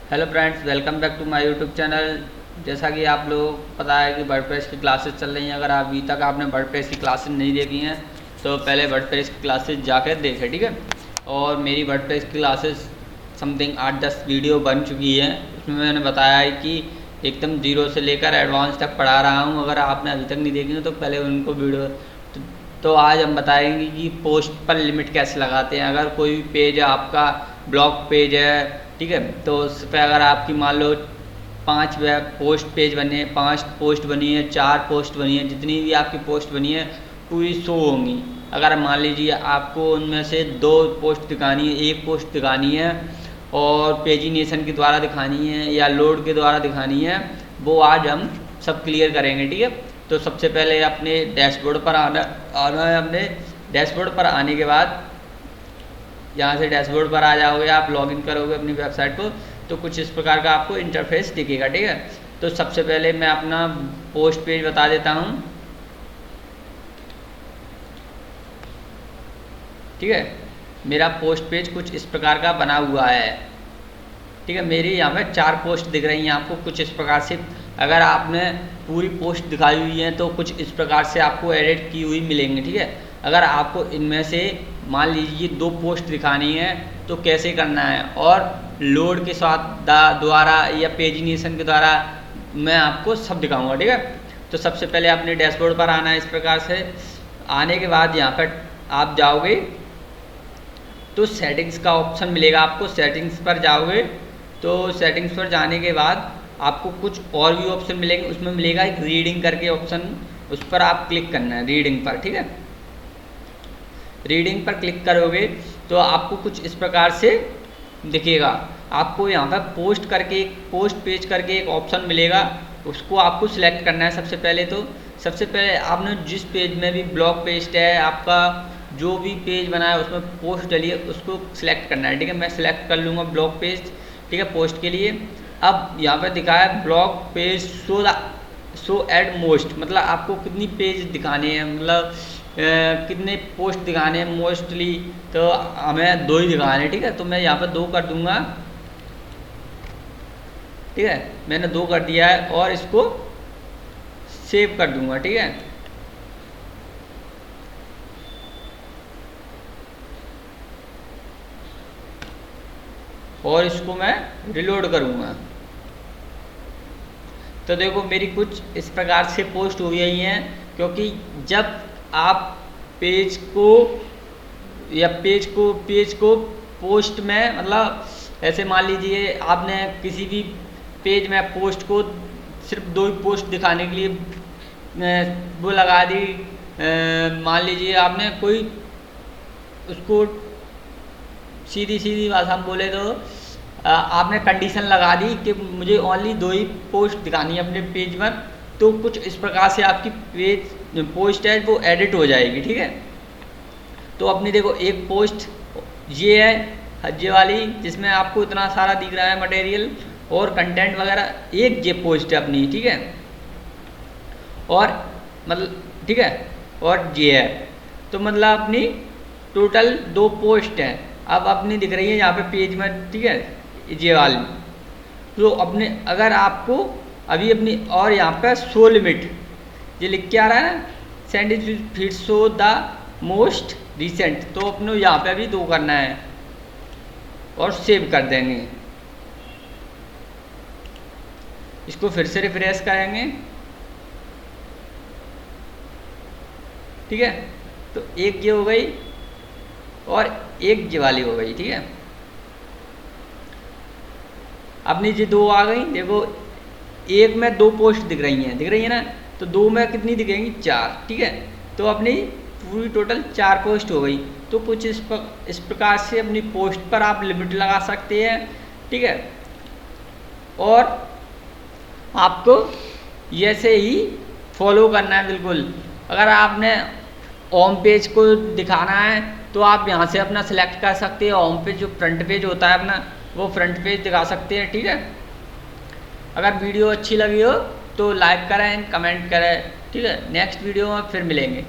Hello friends, welcome back to my YouTube channel. जैसा कि आप लोगों को पता है कि वर्डप्रेस की क्लासेस चल रही हैं। अगर अभी तक आपने वर्डप्रेस की क्लासेस नहीं देखी हैं तो पहले वर्डप्रेस की क्लासेस जाकर देखें, ठीक है। और मेरी वर्डप्रेस की क्लासेस समथिंग 8-10 वीडियो बन चुकी हैं। उसमें मैंने बताया है कि एकदम जीरो से लेकर एडवांस तक पढ़ा रहा हूँ। अगर आपने अभी तक नहीं देखी है तो पहले उनको वीडियो तो आज हम बताएंगे कि पोस्ट पर लिमिट कैसे लगाते हैं। अगर कोई भी पेज है आपका, ब्लॉग पेज है, ठीक है, तो उस पर अगर आपकी मान लो 5 वेब पोस्ट पेज बने, 5 पोस्ट बनी है, 4 पोस्ट बनी है, जितनी भी आपकी पोस्ट बनी है पूरी शो होंगी। अगर मान लीजिए आपको उनमें से 2 पोस्ट दिखानी है, 1 पोस्ट दिखानी है और पेजिनेशन के द्वारा दिखानी है या लोड के द्वारा दिखानी है, वो आज हम सब क्लियर करेंगे, ठीक है। तो सबसे पहले अपने डैशबोर्ड पर आना है। अपने डैशबोर्ड पर आने के बाद यहाँ से डैशबोर्ड पर आ जाओगे, आप लॉगिन करोगे अपनी वेबसाइट को तो कुछ इस प्रकार का आपको इंटरफेस दिखेगा, ठीक है। तो सबसे पहले मैं अपना पोस्ट पेज बता देता हूँ, ठीक है। मेरा पोस्ट पेज कुछ इस प्रकार का बना हुआ है, ठीक है। मेरी यहाँ पे 4 पोस्ट दिख रही हैं आपको कुछ इस प्रकार से। अगर आपने पूरी पोस्ट दिखाई हुई है तो कुछ इस प्रकार से आपको एडिट की हुई मिलेंगी, ठीक है। अगर आपको इनमें से मान लीजिए 2 पोस्ट दिखानी है तो कैसे करना है और लोड के साथ द्वारा या पेजिनेशन के द्वारा मैं आपको सब दिखाऊंगा, ठीक है। तो सबसे पहले अपने डैशबोर्ड पर आना है। इस प्रकार से आने के बाद यहाँ पर आप जाओगे तो सेटिंग्स का ऑप्शन मिलेगा आपको। सेटिंग्स पर जाओगे तो सेटिंग्स पर जाने के बाद आपको कुछ और भी ऑप्शन मिलेंगे। उसमें मिलेगा एक रीडिंग करके ऑप्शन, उस पर आप क्लिक करना है, रीडिंग पर, ठीक है। रीडिंग पर क्लिक करोगे तो आपको कुछ इस प्रकार से दिखेगा। आपको यहाँ पर पोस्ट करके पोस्ट पेज करके एक ऑप्शन मिलेगा, उसको आपको सिलेक्ट करना है। सबसे पहले आपने जिस पेज में भी ब्लॉग पेज है आपका, जो भी पेज बना है उसमें पोस्ट डली है उसको सिलेक्ट करना है, ठीक है। मैं सिलेक्ट कर लूँगा ब्लॉग पेज, ठीक है, पोस्ट के लिए। अब यहाँ पर दिखा है blog page showed most, मतलब आपको कितनी पेज दिखाने हैं, मतलब कितने पोस्ट दिखाने हैं मोस्टली। तो हमें 2 ही दिखाने हैं, ठीक है। तो मैं यहाँ पर 2 कर दूंगा, ठीक है। मैंने 2 कर दिया है और इसको सेव कर दूंगा, ठीक है। और इसको मैं रिलोड करूँगा तो देखो मेरी कुछ इस प्रकार से पोस्ट हो गई हैं। क्योंकि जब आप पेज को पोस्ट में, मतलब ऐसे मान लीजिए आपने किसी भी पेज में पोस्ट को सिर्फ 2 ही पोस्ट दिखाने के लिए वो लगा दी। मान लीजिए आपने कोई उसको सीधी भाषा में बोले तो आपने कंडीशन लगा दी कि मुझे ओनली 2 ही पोस्ट दिखानी है अपने पेज में, तो कुछ इस प्रकार से आपकी पोस्ट है वो एडिट हो जाएगी, ठीक है। तो अपनी देखो एक पोस्ट ये है, ये वाली जिसमें आपको इतना सारा दिख रहा है मटेरियल और कंटेंट वगैरह, एक ये पोस्ट है अपनी, ठीक है। और मतलब ठीक है, और ये है, तो मतलब अपनी टोटल 2 पोस्ट हैं अब अपनी दिख रही है यहाँ पे पेज में, ठीक है, ये वाली। तो अपने अगर आपको अभी अपनी, और यहाँ पे शो लिमिट ये लिख के आ रहा है ना, send it feed show the most recent, तो अपने यहाँ पे अभी 2 करना है और सेव कर देंगे। इसको फिर से रिफ्रेश करेंगे, ठीक है। तो एक ये हो गई और एक ये वाली हो गई, ठीक है। अपनी ये 2 आ गई। देखो एक में 2 पोस्ट दिख रही है ना, तो 2 में कितनी दिखेंगी, 4, ठीक है। तो अपनी पूरी टोटल 4 पोस्ट हो गई। तो कुछ इस प्रकार से अपनी पोस्ट पर आप लिमिट लगा सकते हैं, ठीक है। और आपको ऐसे ही फॉलो करना है बिल्कुल। अगर आपने होम पेज को दिखाना है तो आप यहाँ से अपना सिलेक्ट कर सकते हैं। होम पेज जो फ्रंट पेज होता है अपना, वो फ्रंट पेज दिखा सकते हैं, ठीक है। अगर वीडियो अच्छी लगी हो तो लाइक करें, कमेंट करें, ठीक है। नेक्स्ट वीडियो में फिर मिलेंगे।